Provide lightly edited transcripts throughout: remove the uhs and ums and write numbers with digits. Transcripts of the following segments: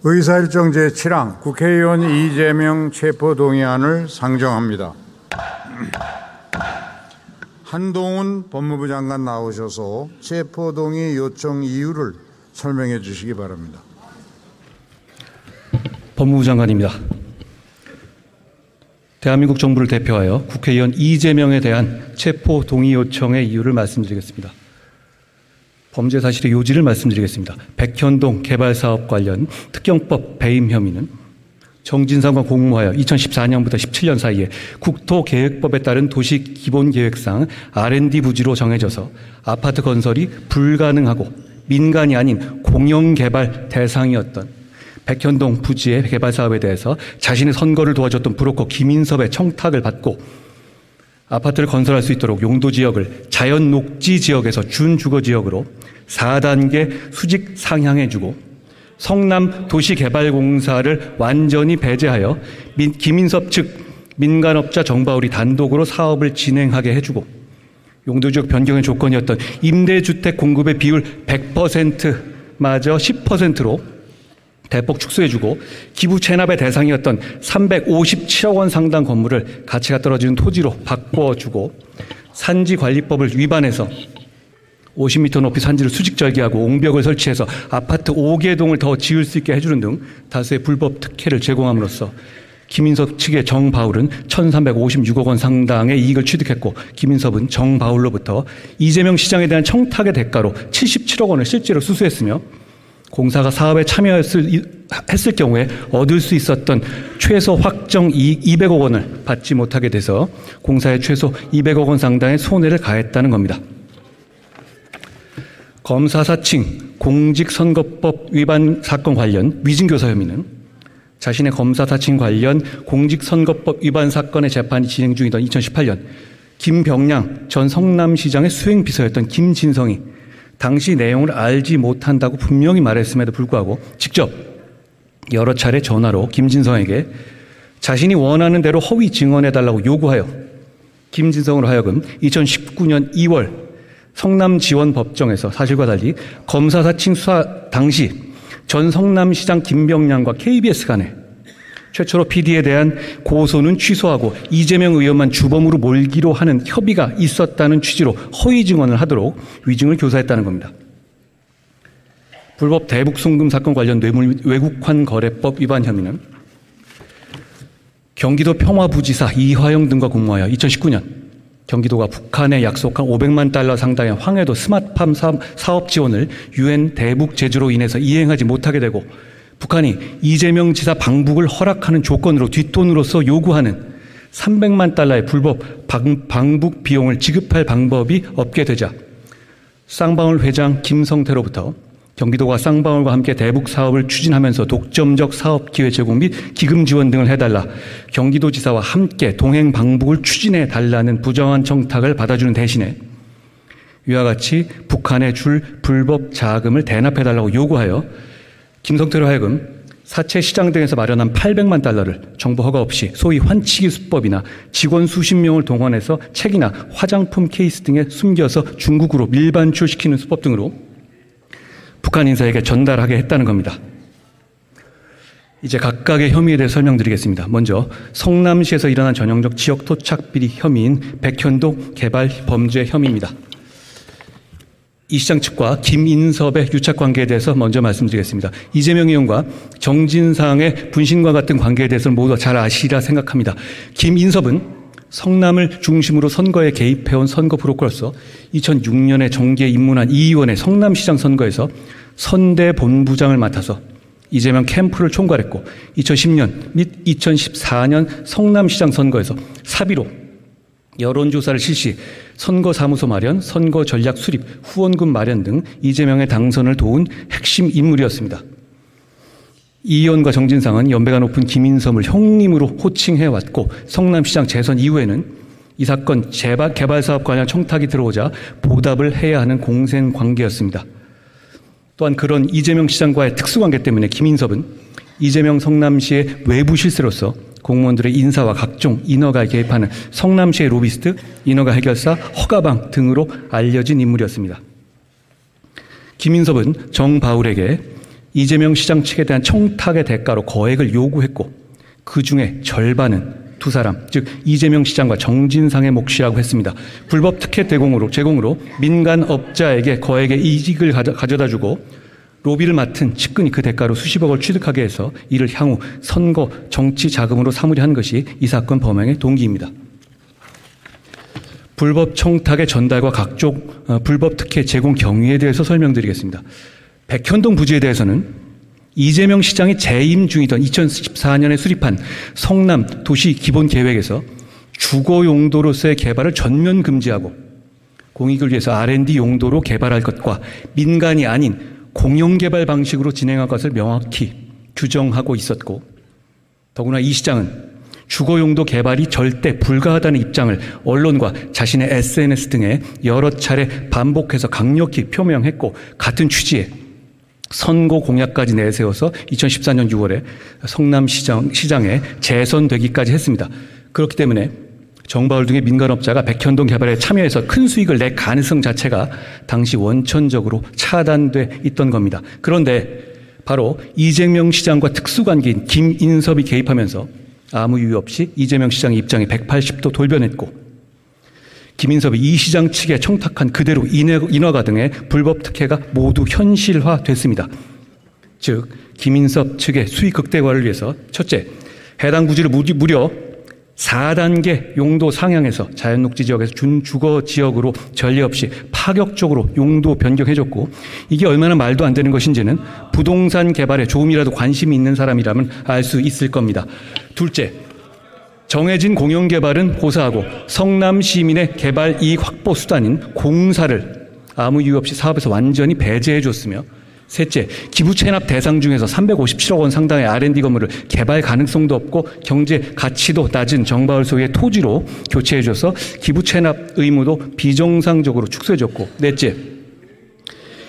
의사일정 제7항 국회의원 이재명 체포동의안을 상정합니다. 한동훈 법무부 장관 나오셔서 체포동의 요청 이유를 설명해 주시기 바랍니다. 법무부 장관입니다. 대한민국 정부를 대표하여 국회의원 이재명에 대한 체포 동의 요청의 이유를 말씀드리겠습니다. 범죄 사실의 요지를 말씀드리겠습니다. 백현동 개발사업 관련 특경법 배임 혐의는 정진상과 공모하여 2014년부터 17년 사이에 국토계획법에 따른 도시기본계획상 R&D 부지로 정해져서 아파트 건설이 불가능하고 민간이 아닌 공영개발 대상이었던 백현동 부지의 개발 사업에 대해서 자신의 선거를 도와줬던 브로커 김인섭의 청탁을 받고 아파트를 건설할 수 있도록 용도 지역을 자연 녹지 지역에서 준주거 지역으로 4단계 수직 상향해주고 성남 도시개발공사를 완전히 배제하여 김인섭 측 민간업자 정바울이 단독으로 사업을 진행하게 해주고 용도지역 변경의 조건이었던 임대주택 공급의 비율 100%마저 10%로 대폭 축소해주고 기부 체납의 대상이었던 357억 원 상당 건물을 가치가 떨어지는 토지로 바꿔주고 산지관리법을 위반해서 50m 높이 산지를 수직절개하고 옹벽을 설치해서 아파트 5개 동을 더 지을 수 있게 해주는 등 다수의 불법 특혜를 제공함으로써 김인섭 측의 정바울은 1,356억 원 상당의 이익을 취득했고 김인섭은 정바울로부터 이재명 시장에 대한 청탁의 대가로 77억 원을 실제로 수수했으며 공사가 사업에 참여했을 경우에 얻을 수 있었던 최소 확정 이익 200억 원을 받지 못하게 돼서 공사에 최소 200억 원 상당의 손해를 가했다는 겁니다. 검사 사칭 공직선거법 위반 사건 관련 위증교사 혐의는 자신의 검사 사칭 관련 공직선거법 위반 사건의 재판이 진행 중이던 2018년 김병량 전 성남시장의 수행비서였던 김진성이 당시 내용을 알지 못한다고 분명히 말했음에도 불구하고 직접 여러 차례 전화로 김진성에게 자신이 원하는 대로 허위 증언해달라고 요구하여 김진성으로 하여금 2019년 2월 성남지원법정에서 사실과 달리 검사 사칭 수사 당시 전 성남시장 김병량과 KBS 간에 최초로 PD에 대한 고소는 취소하고 이재명 의원만 주범으로 몰기로 하는 협의가 있었다는 취지로 허위 증언을 하도록 위증을 교사했다는 겁니다. 불법 대북 송금 사건 관련 뇌물 외국환 거래법 위반 혐의는 경기도 평화부지사 이화영 등과 공모하여 2019년 경기도가 북한에 약속한 500만 달러 상당의 황해도 스마트팜 사업 지원을 UN 대북 제재로 인해서 이행하지 못하게 되고 북한이 이재명 지사 방북을 허락하는 조건으로 뒷돈으로서 요구하는 300만 달러의 불법 방북 비용을 지급할 방법이 없게 되자 쌍방울 회장 김성태로부터 경기도가 쌍방울과 함께 대북 사업을 추진하면서 독점적 사업 기회 제공 및 기금 지원 등을 해달라 경기도지사와 함께 동행 방북을 추진해 달라는 부정한 청탁을 받아주는 대신에 위와 같이 북한에 줄 불법 자금을 대납해달라고 요구하여 김성태로 하여금 사채 시장 등에서 마련한 800만 달러를 정부 허가 없이 소위 환치기 수법이나 직원 수십 명을 동원해서 책이나 화장품 케이스 등에 숨겨서 중국으로 밀반출시키는 수법 등으로 북한 인사에게 전달하게 했다는 겁니다. 이제 각각의 혐의에 대해 설명드리겠습니다. 먼저 성남시에서 일어난 전형적 지역 토착 비리 혐의인 백현동 개발 범죄 혐의입니다. 이 시장 측과 김인섭의 유착 관계에 대해서 먼저 말씀드리겠습니다. 이재명 의원과 정진상의 분신과 같은 관계에 대해서는 모두 잘 아시리라 생각합니다. 김인섭은 성남을 중심으로 선거에 개입해온 선거 브로커로서 2006년에 정계에 입문한 이 의원의 성남시장 선거에서 선대본부장을 맡아서 이재명 캠프를 총괄했고 2010년 및 2014년 성남시장 선거에서 사비로 여론조사를 실시, 선거사무소 마련, 선거 전략 수립, 후원금 마련 등 이재명의 당선을 도운 핵심 인물이었습니다. 이 의원과 정진상은 연배가 높은 김인섭을 형님으로 호칭해왔고 성남시장 재선 이후에는 이 사건 개발사업 관련 청탁이 들어오자 보답을 해야 하는 공생관계였습니다. 또한 그런 이재명 시장과의 특수관계 때문에 김인섭은 이재명 성남시의 외부 실세로서 공무원들의 인사와 각종 인허가에 개입하는 성남시의 로비스트, 인허가 해결사, 허가방 등으로 알려진 인물이었습니다. 김인섭은 정바울에게 이재명 시장 측에 대한 청탁의 대가로 거액을 요구했고 그중에 절반은 두 사람, 즉 이재명 시장과 정진상의 몫이라고 했습니다. 불법 특혜 제공으로 민간업자에게 거액의 이익을 가져다주고 로비를 맡은 측근이 그 대가로 수십억을 취득하게 해서 이를 향후 선거 정치 자금으로 삼으려 한 것이 이 사건 범행의 동기입니다. 불법 청탁의 전달과 각종 불법 특혜 제공 경위에 대해서 설명드리겠습니다. 백현동 부지에 대해서는 이재명 시장이 재임 중이던 2014년에 수립한 성남 도시 기본 계획에서 주거 용도로서의 개발을 전면 금지하고 공익을 위해서 R&D 용도로 개발할 것과 민간이 아닌 공영 개발 방식으로 진행할 것을 명확히 규정하고 있었고, 더구나 이 시장은 주거 용도 개발이 절대 불가하다는 입장을 언론과 자신의 SNS 등에 여러 차례 반복해서 강력히 표명했고, 같은 취지에 선거 공약까지 내세워서 2014년 6월에 성남시장에 재선되기까지 했습니다. 그렇기 때문에 정바울 등의 민간업자가 백현동 개발에 참여해서 큰 수익을 낼 가능성 자체가 당시 원천적으로 차단돼 있던 겁니다. 그런데 바로 이재명 시장과 특수관계인 김인섭이 개입하면서 아무 이유 없이 이재명 시장의 입장이 180도 돌변했고, 김인섭이 이 시장 측에 청탁한 그대로 인허가 등의 불법 특혜가 모두 현실화됐습니다. 즉 김인섭 측의 수익 극대화를 위해서 첫째, 해당 부지를 무려 4단계 용도 상향해서 자연녹지 지역에서 준주거 지역으로 전례 없이 파격적으로 용도 변경해줬고, 이게 얼마나 말도 안 되는 것인지는 부동산 개발에 조금이라도 관심이 있는 사람이라면 알 수 있을 겁니다. 둘째, 정해진 공영개발은 고사하고 성남 시민의 개발 이익 확보 수단인 공사를 아무 이유 없이 사업에서 완전히 배제해줬으며, 셋째, 기부 체납 대상 중에서 357억 원 상당의 R&D 건물을 개발 가능성도 없고 경제 가치도 낮은 정바울 소유의 토지로 교체해줘서 기부 체납 의무도 비정상적으로 축소해줬고, 넷째,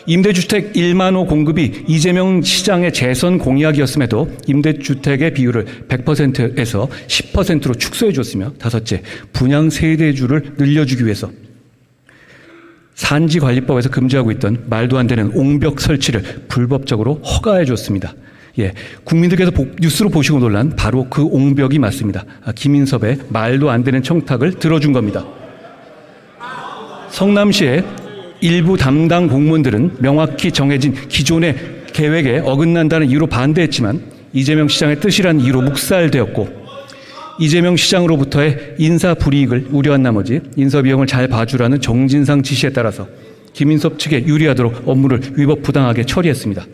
임대주택 1만 호 공급이 이재명 시장의 재선 공약이었음에도 임대주택의 비율을 100%에서 10%로 축소해줬으며, 다섯째, 분양 세대주를 늘려주기 위해서 산지관리법에서 금지하고 있던 말도 안 되는 옹벽 설치를 불법적으로 허가해줬습니다. 예, 국민들께서 뉴스로 보시고 놀란 바로 그 옹벽이 맞습니다. 김인섭의 말도 안 되는 청탁을 들어준 겁니다. 성남시의 일부 담당 공무원들은 명확히 정해진 기존의 계획에 어긋난다는 이유로 반대했지만 이재명 시장의 뜻이란 이유로 묵살되었고, 이재명 시장으로부터의 인사 불이익을 우려한 나머지 인사 비용을 잘 봐주라는 정진상 지시에 따라서 김인섭 측에 유리하도록 업무를 위법 부당하게 처리했습니다.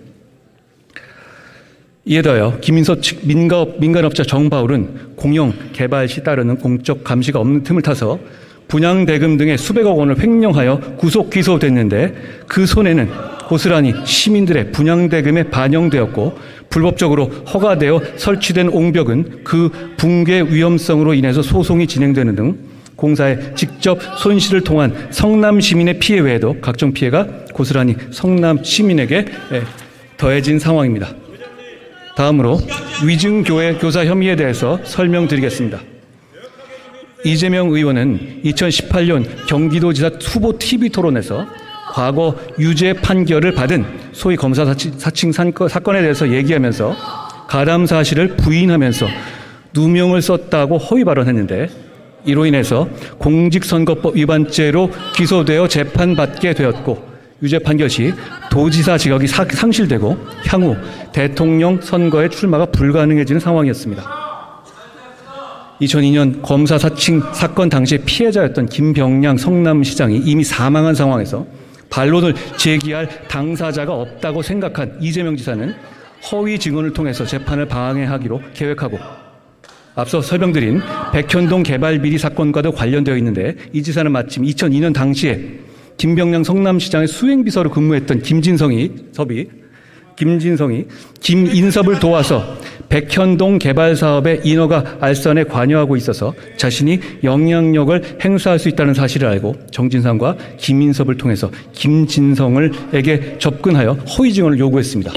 이에 더하여 김인섭 측 민간업자 정바울은 공영 개발 시 따르는 공적 감시가 없는 틈을 타서 분양대금 등의 수백억 원을 횡령하여 구속 기소됐는데, 그 손해는 고스란히 시민들의 분양대금에 반영되었고, 불법적으로 허가되어 설치된 옹벽은 그 붕괴 위험성으로 인해서 소송이 진행되는 등 공사에 직접 손실을 통한 성남 시민의 피해 외에도 각종 피해가 고스란히 성남 시민에게 더해진 상황입니다. 다음으로 위증교회 교사 혐의에 대해서 설명드리겠습니다. 이재명 의원은 2018년 경기도지사 후보 TV 토론에서 과거 유죄 판결을 받은 소위 검사 사칭 사건에 대해서 얘기하면서 가담 사실을 부인하면서 누명을 썼다고 허위 발언했는데, 이로 인해서 공직선거법 위반죄로 기소되어 재판받게 되었고, 유죄 판결 시 도지사 직역이 상실되고 향후 대통령 선거에 출마가 불가능해지는 상황이었습니다. 2002년 검사 사칭 사건 당시에 피해자였던 김병량 성남시장이 이미 사망한 상황에서 반론을 제기할 당사자가 없다고 생각한 이재명 지사는 허위 증언을 통해서 재판을 방해하기로 계획하고, 앞서 설명드린 백현동 개발 비리 사건과도 관련되어 있는데, 이 지사는 마침 2002년 당시에 김병량 성남시장의 수행비서로 근무했던 김인섭이 김인섭을 도와서 백현동 개발 사업의 인허가 알선에 관여하고 있어서 자신이 영향력을 행사할 수 있다는 사실을 알고 정진상과 김인섭을 통해서 김진성에게 접근하여 허위 증언을 요구했습니다.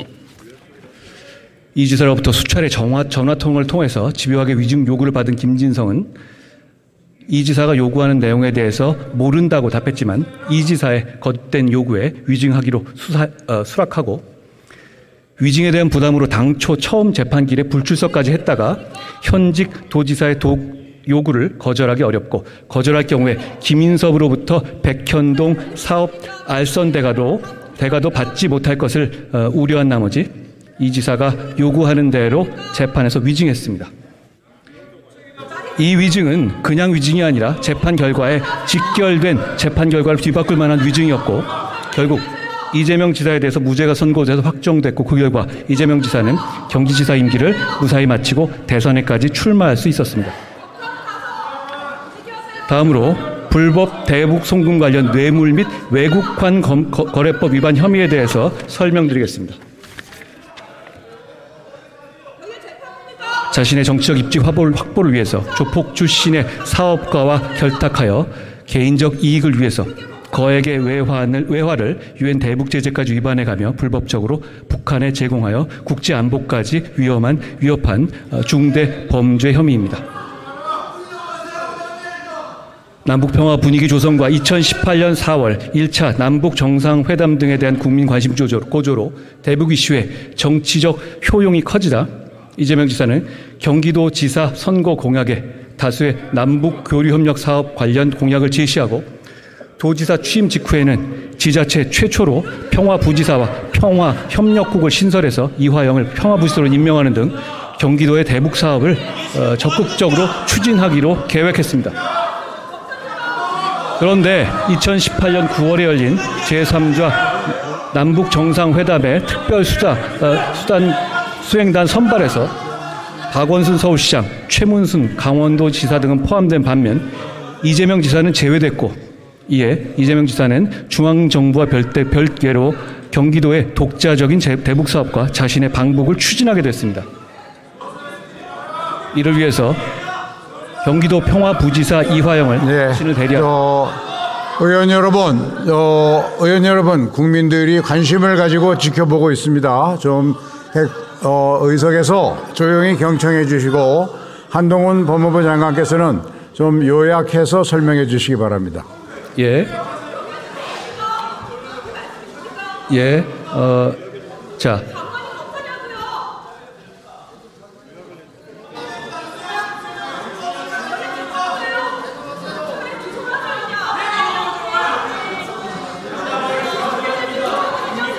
이 지사로부터 수차례 전화통화를 통해서 집요하게 위증 요구를 받은 김진성은 이 지사가 요구하는 내용에 대해서 모른다고 답했지만, 이 지사의 거듭된 요구에 위증하기로 수락하고 위증에 대한 부담으로 당초 처음 재판길에 불출석까지 했다가 현직 도지사의 요구를 거절하기 어렵고 거절할 경우에 김인섭으로부터 백현동 사업 알선 대가도 받지 못할 것을 우려한 나머지 이 지사가 요구하는 대로 재판에서 위증했습니다. 이 위증은 그냥 위증이 아니라 재판 결과에 직결된 재판 결과를 뒤바꿀 만한 위증이었고 결국 이재명 지사에 대해서 무죄가 선고돼서 확정됐고 그 결과 이재명 지사는 경기지사 임기를 무사히 마치고 대선에까지 출마할 수 있었습니다. 다음으로 불법 대북 송금 관련 뇌물 및 외국환 거래법 위반 혐의에 대해서 설명드리겠습니다. 자신의 정치적 입지 확보를 위해서 조폭 출신의 사업가와 결탁하여 개인적 이익을 위해서 거액의 외화를 유엔 대북제재까지 위반해가며 불법적으로 북한에 제공하여 국제안보까지 위협한 중대 범죄 혐의입니다. 남북평화 분위기 조성과 2018년 4월 1차 남북정상회담 등에 대한 국민 관심 고조로 대북 이슈의 정치적 효용이 커지다 이재명 지사는 경기도 지사 선거 공약에 다수의 남북 교류협력 사업 관련 공약을 제시하고 도지사 취임 직후에는 지자체 최초로 평화부지사와 평화협력국을 신설해서 이화영을 평화부지사로 임명하는 등 경기도의 대북 사업을 적극적으로 추진하기로 계획했습니다. 그런데 2018년 9월에 열린 제3자 남북정상회담의 수행단 선발에서 박원순 서울시장, 최문순 강원도지사 등은 포함된 반면 이재명 지사는 제외됐고 이에 이재명 지사는 중앙정부와 별개로 경기도의 독자적인 대북 사업과 자신의 방북을 추진하게 됐습니다. 이를 위해서 경기도 평화부지사 이화영을 신을 대리하고 의원 여러분, 국민들이 관심을 가지고 지켜보고 있습니다. 좀 의석에서 조용히 경청해 주시고 한동훈 법무부 장관께서는 좀 요약해서 설명해 주시기 바랍니다. 자.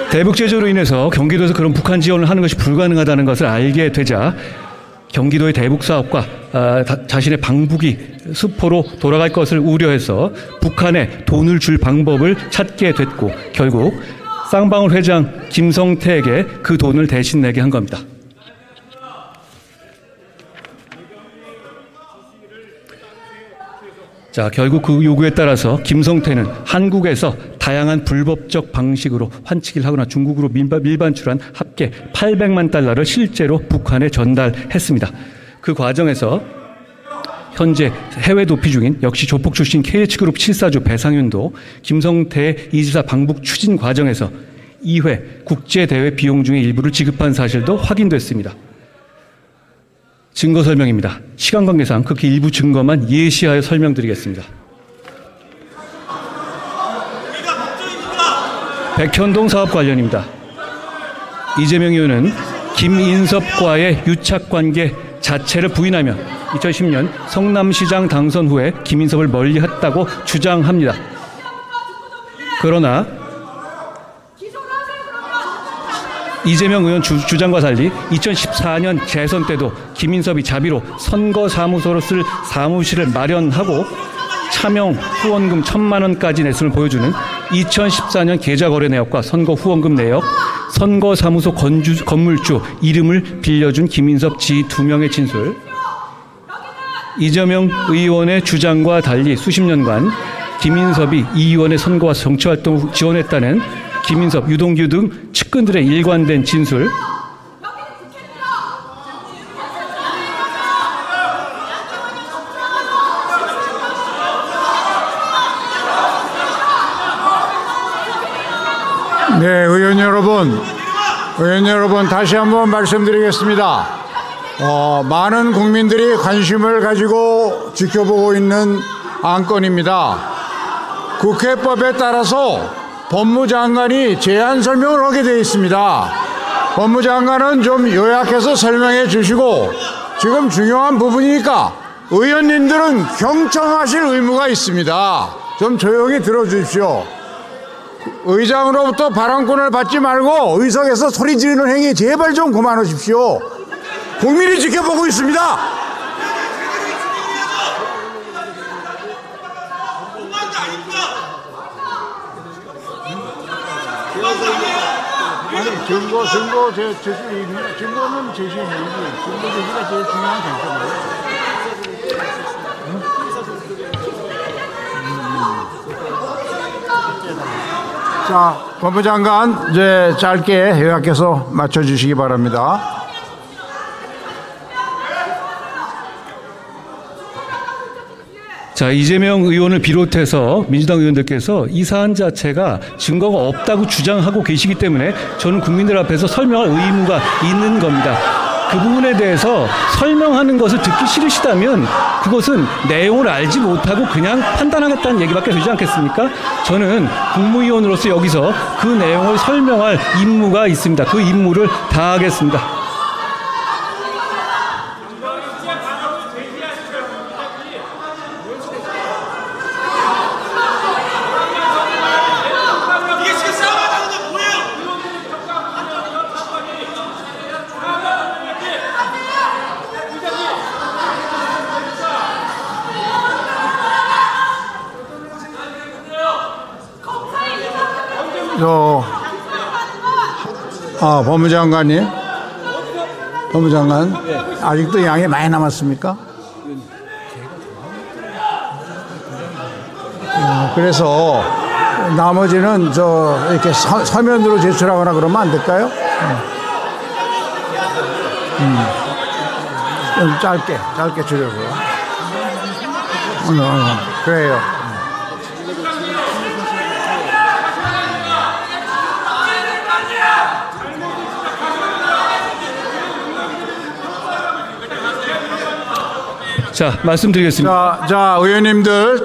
대북 제재로 인해서 경기도에서 그런 북한 지원을 하는 것이 불가능하다는 것을 알게 되자 경기도의 대북 사업과 자신의 방북이 수포로 돌아갈 것을 우려해서 북한에 돈을 줄 방법을 찾게 됐고 결국 쌍방울 회장 김성태에게 그 돈을 대신 내게 한 겁니다. 자, 결국 그 요구에 따라서 김성태는 한국에서 다양한 불법적 방식으로 환치기를 하거나 중국으로 밀반출한 합계 800만 달러를 실제로 북한에 전달했습니다. 그 과정에서 현재 해외 도피 중인 역시 조폭 출신 KH그룹 7사주 배상윤도 김성태의 이지사 방북 추진 과정에서 2회 국제대회 비용 중의 일부를 지급한 사실도 확인됐습니다. 증거 설명입니다. 시간 관계상 극히 일부 증거만 예시하여 설명드리겠습니다. 백현동 사업 관련입니다. 이재명 의원은 김인섭과의 유착관계 자체를 부인하며 2010년 성남시장 당선 후에 김인섭을 멀리했다고 주장합니다. 그러나 이재명 의원 주장과 달리 2014년 재선 때도 김인섭이 자비로 선거사무소로 쓸 사무실을 마련하고 차명 후원금 1,000만 원까지 냈음을 보여주는 2014년 계좌거래 내역과 선거 후원금 내역, 선거사무소 건물주 이름을 빌려준 김인섭 지 2명의 진술, 이재명 의원의 주장과 달리 수십 년간 김인섭이 이 의원의 선거와 정치활동을 지원했다는 김인섭, 유동규 등 측근들의 일관된 진술, 네, 의원 여러분 다시 한번 말씀드리겠습니다. 많은 국민들이 관심을 가지고 지켜보고 있는 안건입니다. 국회법에 따라서 법무장관이 제안 설명을 하게 되어 있습니다. 법무장관은 좀 요약해서 설명해 주시고, 지금 중요한 부분이니까 의원님들은 경청하실 의무가 있습니다. 좀 조용히 들어주십시오. 의장으로부터 발언권을 받지 말고 의석에서 소리 지르는 행위 제발 좀 그만하십시오. 국민이 지켜보고 있습니다. 아니, 증거는 제시해야지. 증거 제시가 제일 중요한 관점이에요. 자, 법무장관 이제 짧게 요약해서 맞춰주시기 바랍니다. 자, 이재명 의원을 비롯해서 민주당 의원들께서 이 사안 자체가 증거가 없다고 주장하고 계시기 때문에 저는 국민들 앞에서 설명할 의무가 있는 겁니다. 그 부분에 대해서 설명하는 것을 듣기 싫으시다면 그것은 내용을 알지 못하고 그냥 판단하겠다는 얘기밖에 되지 않겠습니까? 저는 국무위원으로서 여기서 그 내용을 설명할 임무가 있습니다. 그 임무를 다하겠습니다. 법무장관님, 아직도 양이 많이 남았습니까? 그래서 나머지는 이렇게 서면으로 제출하거나 그러면 안 될까요? 좀 짧게 주려고요. 그래요. 자, 말씀드리겠습니다. 자, 의원님들,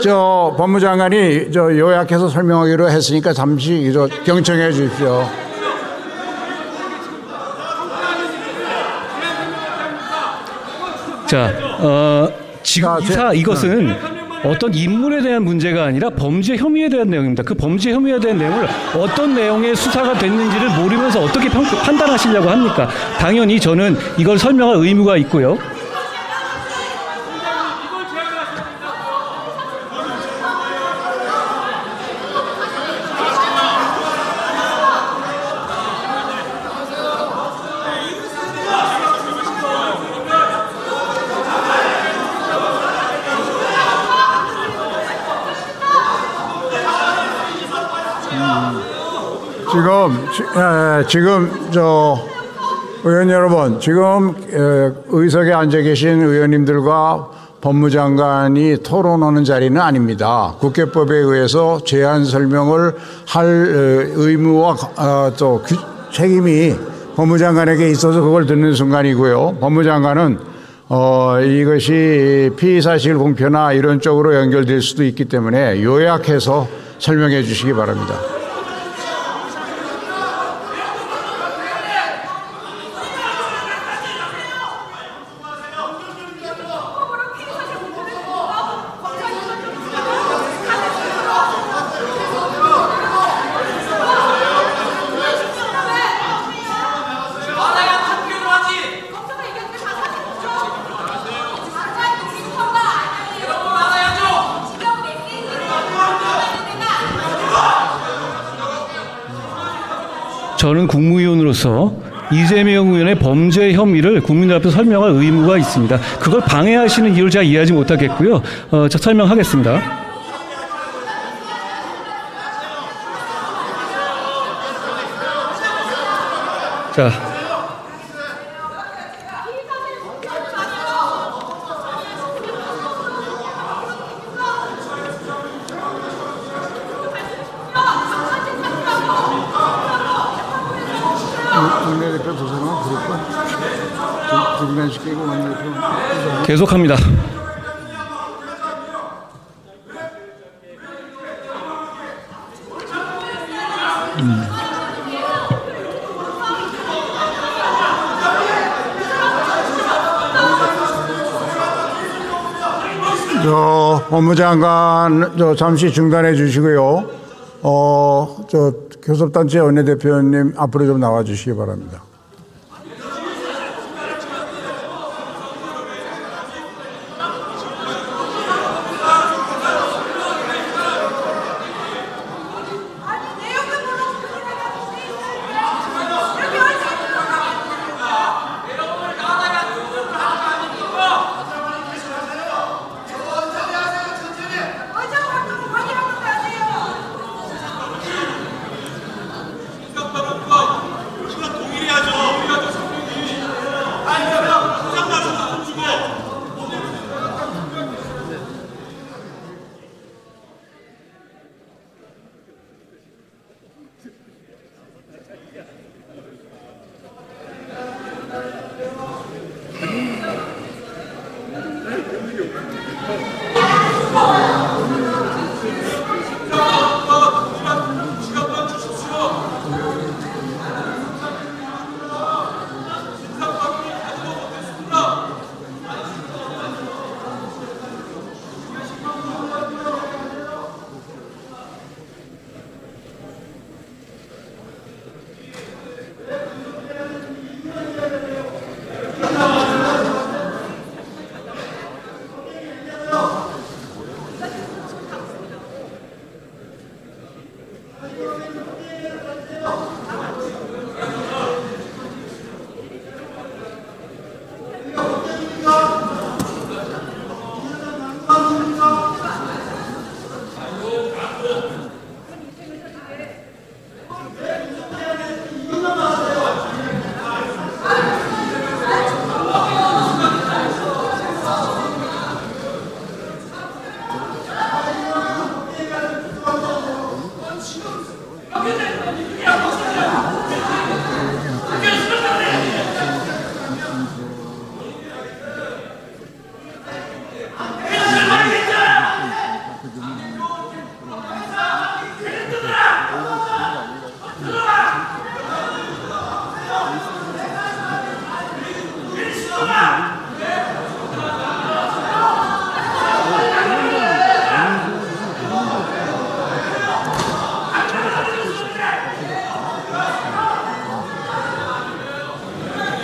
법무장관이 요약해서 설명하기로 했으니까 잠시 경청해 주십시오. 자, 지금 이것은 어떤 인물에 대한 문제가 아니라 범죄 혐의에 대한 내용입니다. 그 범죄 혐의에 대한 내용을 어떤 내용의 수사가 됐는지를 모르면서 어떻게 판단하시려고 합니까? 당연히 저는 이걸 설명할 의무가 있고요. 지금 의원 여러분, 지금 의석에 앉아 계신 의원님들과 법무장관이 토론하는 자리는 아닙니다. 국회법에 의해서 제안 설명을 할 의무와 또 책임이 법무장관에게 있어서 그걸 듣는 순간이고요. 법무장관은 이것이 피의사실 공표나 이런 쪽으로 연결될 수도 있기 때문에 요약해서 설명해 주시기 바랍니다. 저는 국무위원으로서 이재명 의원의 범죄 혐의를 국민들 앞에서 설명할 의무가 있습니다. 그걸 방해하시는 이유를 제가 이해하지 못하겠고요. 저 설명하겠습니다. 자. 계속합니다. 법무장관 잠시 중단해 주시고요. 교섭단체 원내대표님 앞으로 좀 나와 주시기 바랍니다.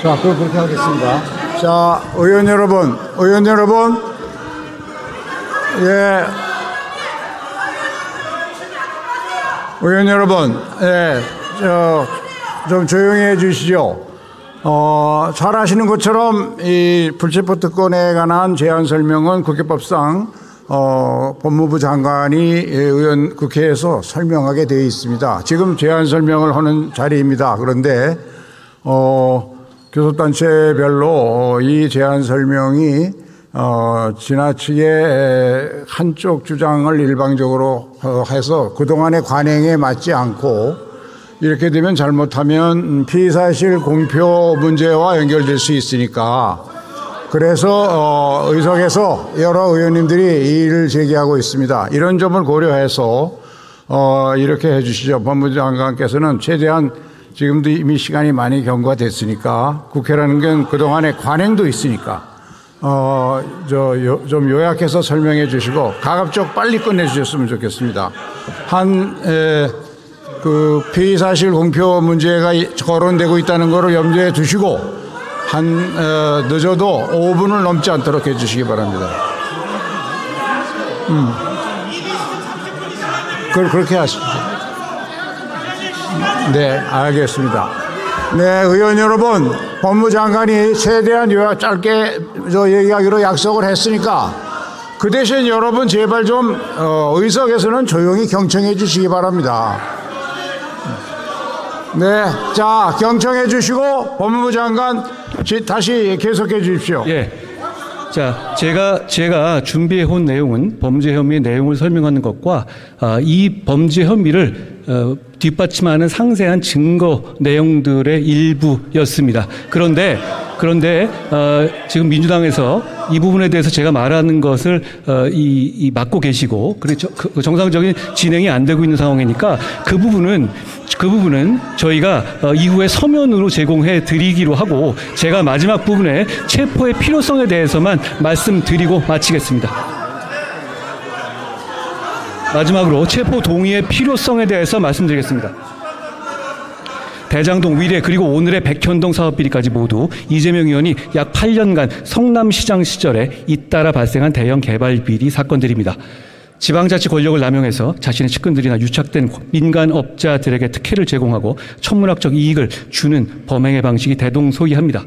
자, 그럼 그렇게 하겠습니다. 자, 의원 여러분, 예. 의원 여러분, 예, 좀 조용히 해 주시죠. 잘 아시는 것처럼 이 불체포 특권에 관한 제안 설명은 국회법상 법무부 장관이 국회에서 설명하게 되어 있습니다. 지금 제안 설명을 하는 자리입니다. 그런데 교섭단체별로 이 제안 설명이 지나치게 한쪽 주장을 일방적으로 해서 그동안의 관행에 맞지 않고 이렇게 되면 잘못하면 피의사실 공표 문제와 연결될 수 있으니까 그래서 의석에서 여러 의원님들이 이의를 제기하고 있습니다. 이런 점을 고려해서 이렇게 해 주시죠. 법무장관께서는 최대한 지금도 이미 시간이 많이 경과됐으니까 국회라는 건 그동안의 관행도 있으니까 좀 요약해서 설명해 주시고 가급적 빨리 끝내 주셨으면 좋겠습니다. 그 피의사실 공표 문제가 거론되고 있다는 것을 염두에 두시고 늦어도 5분을 넘지 않도록 해 주시기 바랍니다. 그렇게 하십시오. 네, 알겠습니다. 네, 의원 여러분, 법무장관이 최대한 요약 짧게 얘기하기로 약속을 했으니까 그 대신 여러분 제발 좀 의석에서는 조용히 경청해 주시기 바랍니다. 네, 자, 경청해 주시고 법무부 장관 다시 계속해 주십시오. 예. 자, 제가 준비해 온 내용은 범죄 혐의의 내용을 설명하는 것과 이 범죄 혐의를 뒷받침하는 상세한 증거 내용들의 일부였습니다. 그런데 지금 민주당에서 이 부분에 대해서 제가 말하는 것을 막고 계시고 그렇죠. 그 정상적인 진행이 안 되고 있는 상황이니까 그 부분은 저희가 이후에 서면으로 제공해 드리기로 하고 제가 마지막 부분에 체포의 필요성에 대해서만 말씀드리고 마치겠습니다. 마지막으로 체포 동의의 필요성에 대해서 말씀드리겠습니다. 대장동 위례 그리고 오늘의 백현동 사업 비리까지 모두 이재명 의원이 약 8년간 성남시장 시절에 잇따라 발생한 대형 개발 비리 사건들입니다. 지방자치 권력을 남용해서 자신의 측근들이나 유착된 민간업자들에게 특혜를 제공하고 천문학적 이익을 주는 범행의 방식이 대동소이합니다.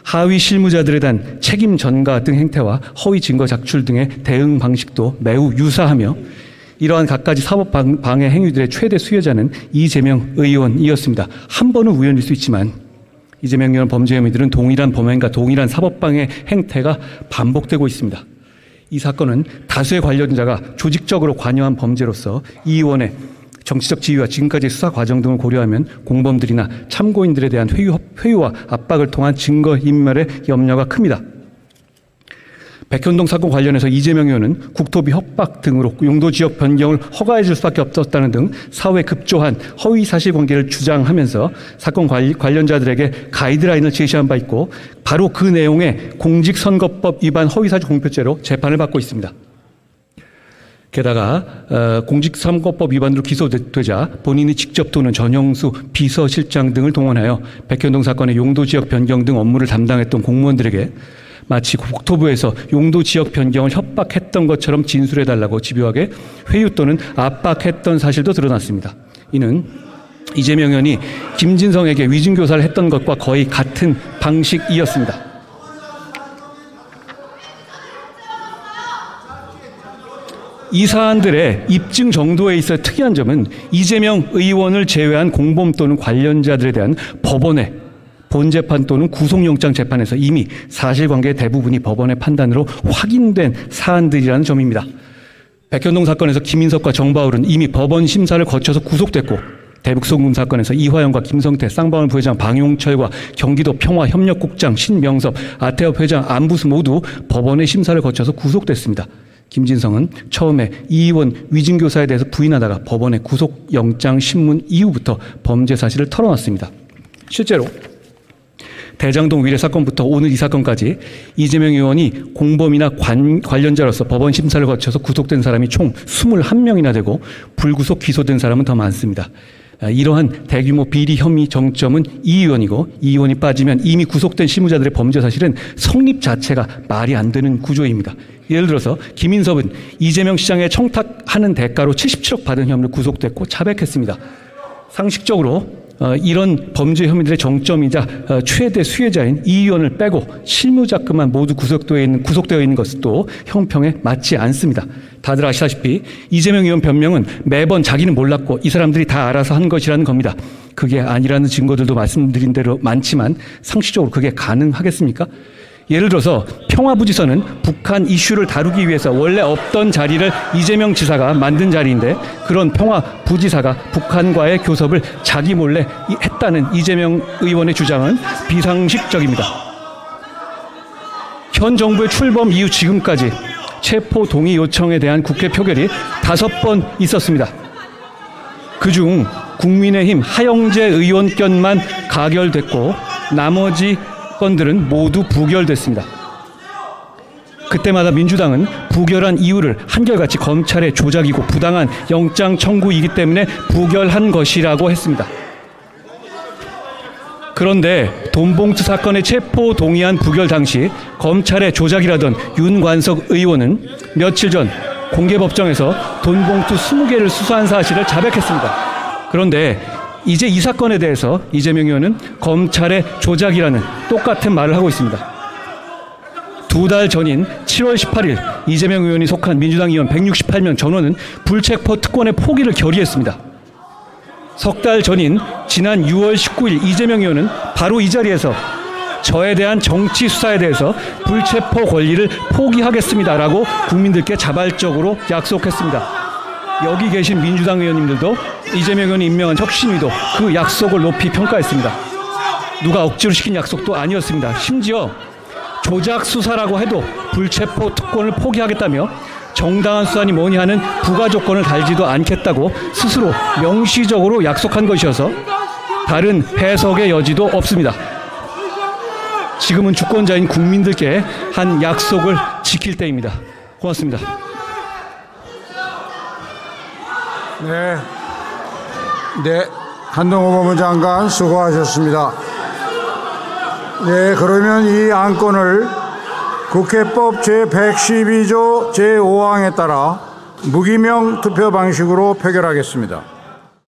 하위 실무자들에 대한 책임 전가 등 행태와 허위 증거 작출 등의 대응 방식도 매우 유사하며 이러한 갖가지 사법 방해 행위들의 최대 수혜자는 이재명 의원이었습니다. 한 번은 우연일 수 있지만 이재명 의원 범죄 혐의들은 동일한 범행과 동일한 사법 방해 행태가 반복되고 있습니다. 이 사건은 다수의 관련자가 조직적으로 관여한 범죄로서 이 의원의 정치적 지위와 지금까지의 수사 과정 등을 고려하면 공범들이나 참고인들에 대한 회유와 압박을 통한 증거인멸의 염려가 큽니다. 백현동 사건 관련해서 이재명 의원은 국토비 협박 등으로 용도지역 변경을 허가해 줄 수밖에 없었다는 등 사후에 급조한 허위 사실관계를 주장하면서 사건 관련자들에게 가이드라인을 제시한 바 있고 바로 그 내용의 공직선거법 위반 허위사실 공표죄로 재판을 받고 있습니다. 게다가 공직선거법 위반으로 기소되자 본인이 직접 또는 전영수 비서실장 등을 동원하여 백현동 사건의 용도지역 변경 등 업무를 담당했던 공무원들에게 마치 국토부에서 용도지역 변경을 협박했던 것처럼 진술해달라고 집요하게 회유 또는 압박했던 사실도 드러났습니다. 이는 이재명 의원이 김진성에게 위증교사를 했던 것과 거의 같은 방식이었습니다. 이 사안들의 입증 정도에 있어 특이한 점은 이재명 의원을 제외한 공범 또는 관련자들에 대한 법원의 본재판 또는 구속영장 재판에서 이미 사실관계의 대부분이 법원의 판단으로 확인된 사안들이라는 점입니다. 백현동 사건에서 김인석과 정바울은 이미 법원 심사를 거쳐서 구속됐고 대북송금 사건에서 이화영과 김성태, 쌍방울 부회장 방용철과 경기도 평화협력국장 신명섭, 아태업 회장 안부수 모두 법원의 심사를 거쳐서 구속됐습니다. 김진성은 처음에 이 의원 위증교사에 대해서 부인하다가 법원의 구속영장 신문 이후부터 범죄 사실을 털어놨습니다. 실제로 대장동 위례 사건부터 오늘 이 사건까지 이재명 의원이 공범이나 관련자로서 법원 심사를 거쳐서 구속된 사람이 총 21명이나 되고 불구속 기소된 사람은 더 많습니다. 이러한 대규모 비리 혐의 정점은 이 의원이고 이 의원이 빠지면 이미 구속된 실무자들의 범죄 사실은 성립 자체가 말이 안 되는 구조입니다. 예를 들어서 김인섭은 이재명 시장에 청탁하는 대가로 77억 받은 혐의로 구속됐고 자백했습니다. 상식적으로 이런 범죄 혐의들의 정점이자 최대 수혜자인 이 의원을 빼고 실무자급만 모두 구속되어 있는 것도 형평에 맞지 않습니다. 다들 아시다시피 이재명 의원 변명은 매번 자기는 몰랐고 이 사람들이 다 알아서 한 것이라는 겁니다. 그게 아니라는 증거들도 말씀드린 대로 많지만 상식적으로 그게 가능하겠습니까? 예를 들어서 평화부지선은 북한 이슈를 다루기 위해서 원래 없던 자리를 이재명 지사가 만든 자리인데 그런 평화부지사가 북한과의 교섭을 자기 몰래 했다는 이재명 의원의 주장은 비상식적입니다. 현 정부의 출범 이후 지금까지 체포 동의 요청에 대한 국회 표결이 5번 있었습니다. 그중 국민의힘 하영재 의원견만 가결됐고 나머지 건들은 모두 부결됐습니다. 그때마다 민주당은 부결한 이유를 한결같이 검찰의 조작이고 부당한 영장 청구이기 때문에 부결한 것이라고 했습니다. 그런데 돈봉투 사건의 체포 동의안 부결 당시 검찰의 조작이라던 윤관석 의원은 며칠 전 공개법정에서 돈봉투 20개를 수수한 사실을 자백했습니다. 그런데 이제 이 사건에 대해서 이재명 의원은 검찰의 조작이라는 똑같은 말을 하고 있습니다. 2달 전인 7월 18일 이재명 의원이 속한 민주당 의원 168명 전원은 불체포 특권의 포기를 결의했습니다. 석 달 전인 지난 6월 19일 이재명 의원은 바로 이 자리에서 저에 대한 정치 수사에 대해서 불체포 권리를 포기하겠습니다라고 국민들께 자발적으로 약속했습니다. 여기 계신 민주당 의원님들도 이재명 의원이 임명한 혁신위도 그 약속을 높이 평가했습니다. 누가 억지로 시킨 약속도 아니었습니다. 심지어 조작 수사라고 해도 불체포 특권을 포기하겠다며 정당한 수사니 뭐니 하는 부가 조건을 달지도 않겠다고 스스로 명시적으로 약속한 것이어서 다른 해석의 여지도 없습니다. 지금은 주권자인 국민들께 한 약속을 지킬 때입니다. 고맙습니다. 네. 네. 한동호 법무장관 수고하셨습니다. 네, 그러면 이 안건을 국회법 제112조 제5항에 따라 무기명 투표 방식으로 표결하겠습니다.